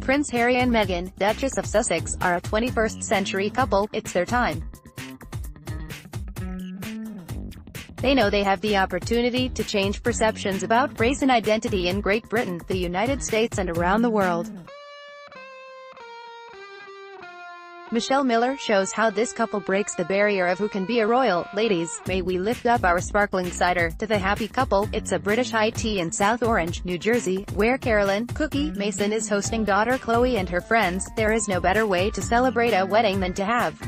Prince Harry and Meghan, Duchess of Sussex, are a 21st-century couple. It's their time. They know they have the opportunity to change perceptions about race and identity in Great Britain, the United States and around the world. Michelle Miller shows how this couple breaks the barrier of who can be a royal. Ladies, may we lift up our sparkling cider to the happy couple. It's a British high tea in South Orange, New Jersey, where Carolyn, Cookie Mason is hosting daughter Chloe and her friends. There is no better way to celebrate a wedding than to have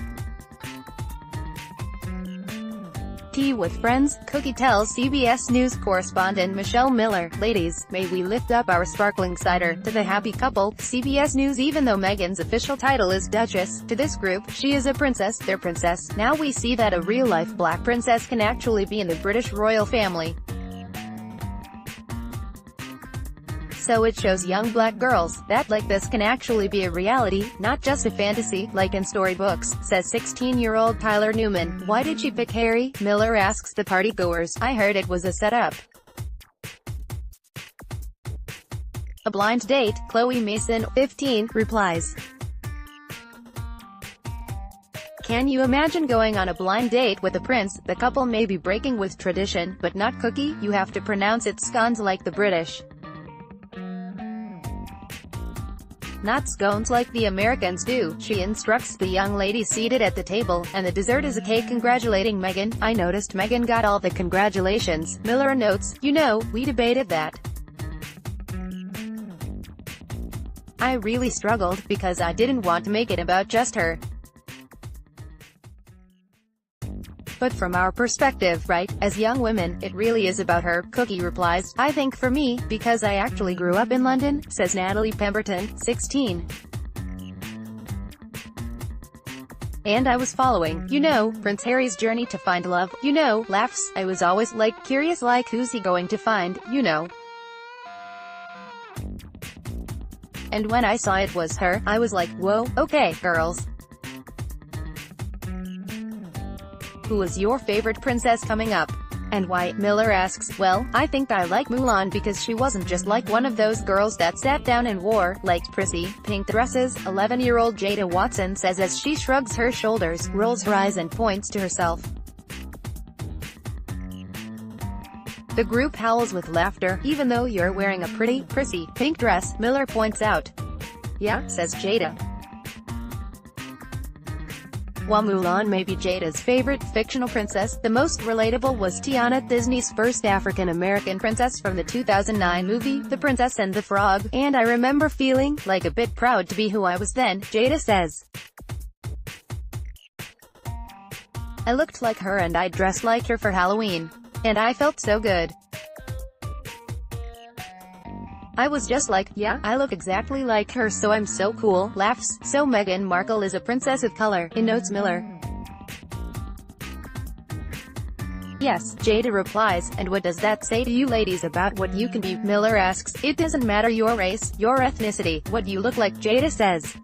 tea with friends, Cookie tells CBS News correspondent Michelle Miller. Ladies, may we lift up our sparkling cider to the happy couple. CBS News. Even though Meghan's official title is Duchess, to this group, she is a princess, their princess. Now we see that a real-life black princess can actually be in the British royal family. So it shows young black girls that like this can actually be a reality, not just a fantasy, like in storybooks, says 16-year-old Tyler Newman. Why did she pick Harry? Miller asks the partygoers. I heard it was a setup. A blind date, Chloe Mason, 15, replies. Can you imagine going on a blind date with a prince? The couple may be breaking with tradition, but not Cookie. You have to pronounce it scones like the British. Not scones like the Americans do. She instructs the young lady seated at the table, and the dessert is a cake congratulating Meghan. I noticed Meghan got all the congratulations. Miller notes, you know, we debated that. I really struggled, because I didn't want to make it about just her. But from our perspective, right, as young women, it really is about her. Cookie replies, I think for me, because I actually grew up in London, says Natalie Pemberton, 16. And I was following, you know, Prince Harry's journey to find love, you know, laughs. I was always, like, curious like who's he going to find, you know. And when I saw it was her, I was like, whoa, okay, girls. Who is your favorite princess coming up? And why? Miller asks, well, I think I like Mulan because she wasn't just like one of those girls that sat down and wore, like, prissy, pink dresses. 11-year-old Jada Watson says as she shrugs her shoulders, rolls her eyes and points to herself. The group howls with laughter. Even though you're wearing a pretty, prissy, pink dress, Miller points out. Yeah, says Jada. While Mulan may be Jada's favorite fictional princess, the most relatable was Tiana, Disney's first African-American princess from the 2009 movie, The Princess and the Frog, and I remember feeling, like a bit proud to be who I was then, Jada says. I looked like her and I dressed like her for Halloween. And I felt so good. I was just like, yeah, I look exactly like her so I'm so cool, laughs. So Meghan Markle is a princess of color, notes Miller. Yes, Jada replies, and what does that say to you ladies about what you can be? Miller asks, it doesn't matter your race, your ethnicity, what you look like, Jada says.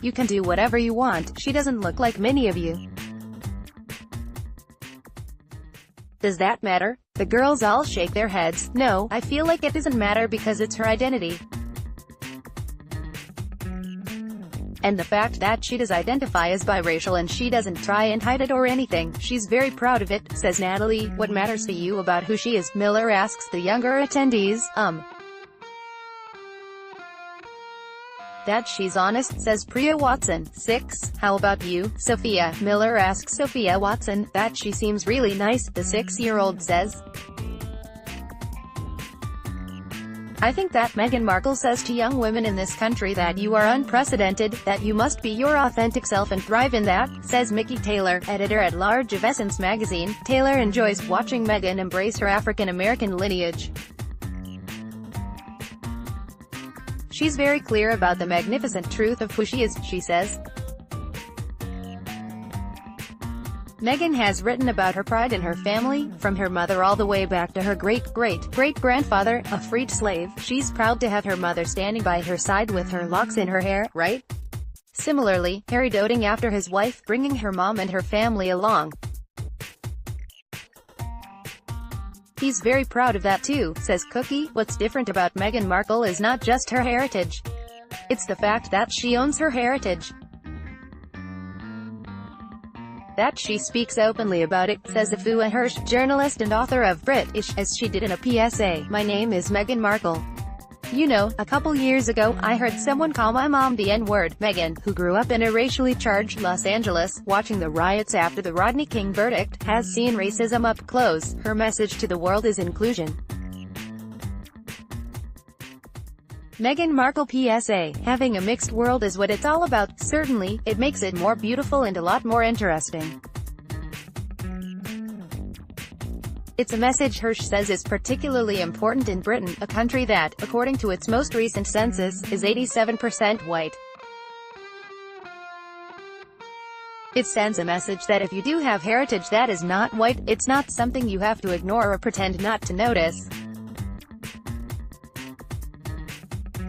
You can do whatever you want, she doesn't look like many of you. Does that matter? The girls all shake their heads. No, I feel like it doesn't matter because it's her identity. And the fact that she does identify as biracial and she doesn't try and hide it or anything, she's very proud of it, says Natalie. What matters to you about who she is? Miller asks the younger attendees. That she's honest, says Priya Watson, 6. How about you, Sophia? Miller asks Sophia Watson. That she seems really nice, the 6-year-old says. I think that Meghan Markle says to young women in this country that you are unprecedented, that you must be your authentic self and thrive in that, says Mickey Taylor, editor-at-large of Essence magazine. Taylor enjoys watching Meghan embrace her African-American lineage. She's very clear about the magnificent truth of who she is, she says. Meghan has written about her pride in her family, from her mother all the way back to her great-great-great-grandfather, a freed slave. She's proud to have her mother standing by her side with her locks in her hair, right? Similarly, Harry doting after his wife, bringing her mom and her family along. He's very proud of that too, says Cookie. What's different about Meghan Markle is not just her heritage. It's the fact that she owns her heritage. That she speaks openly about it, says Afua Hirsch, journalist and author of British, as she did in a PSA. My name is Meghan Markle. You know, a couple years ago, I heard someone call my mom the N-word. Meghan, who grew up in a racially charged Los Angeles, watching the riots after the Rodney King verdict, has seen racism up close. Her message to the world is inclusion. Meghan Markle PSA, having a mixed world is what it's all about. Certainly, it makes it more beautiful and a lot more interesting. It's a message Hirsch says is particularly important in Britain, a country that, according to its most recent census, is 87% white. It sends a message that if you do have heritage that is not white, it's not something you have to ignore or pretend not to notice.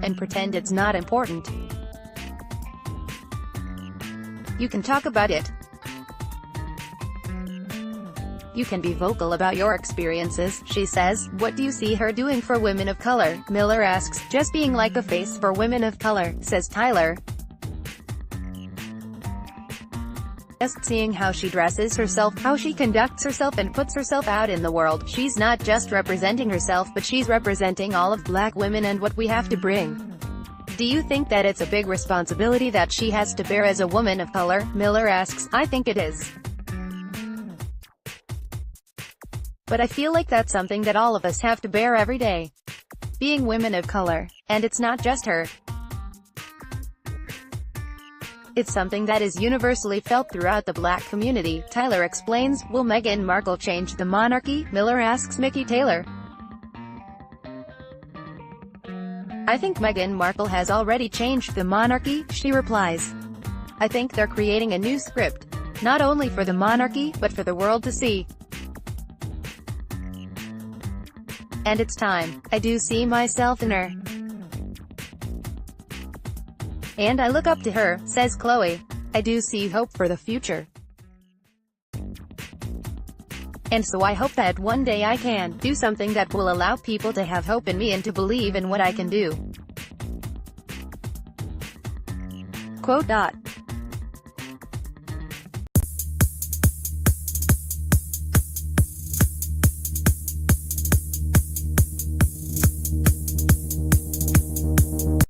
And pretend it's not important. You can talk about it. You can be vocal about your experiences, she says. What do you see her doing for women of color? Miller asks. Just being like a face for women of color, says Tyler. Just seeing how she dresses herself, how she conducts herself and puts herself out in the world. She's not just representing herself, but she's representing all of black women and what we have to bring. Do you think that it's a big responsibility that she has to bear as a woman of color? Miller asks. I think it is. But I feel like that's something that all of us have to bear every day. Being women of color. And it's not just her. It's something that is universally felt throughout the black community, Tyler explains. Will Meghan Markle change the monarchy? Miller asks Mickey Taylor. I think Meghan Markle has already changed the monarchy, she replies. I think they're creating a new script. Not only for the monarchy, but for the world to see. And it's time. I do see myself in her. And I look up to her, says Chloe. I do see hope for the future. And so I hope that one day I can do something that will allow people to have hope in me and to believe in what I can do. Quote.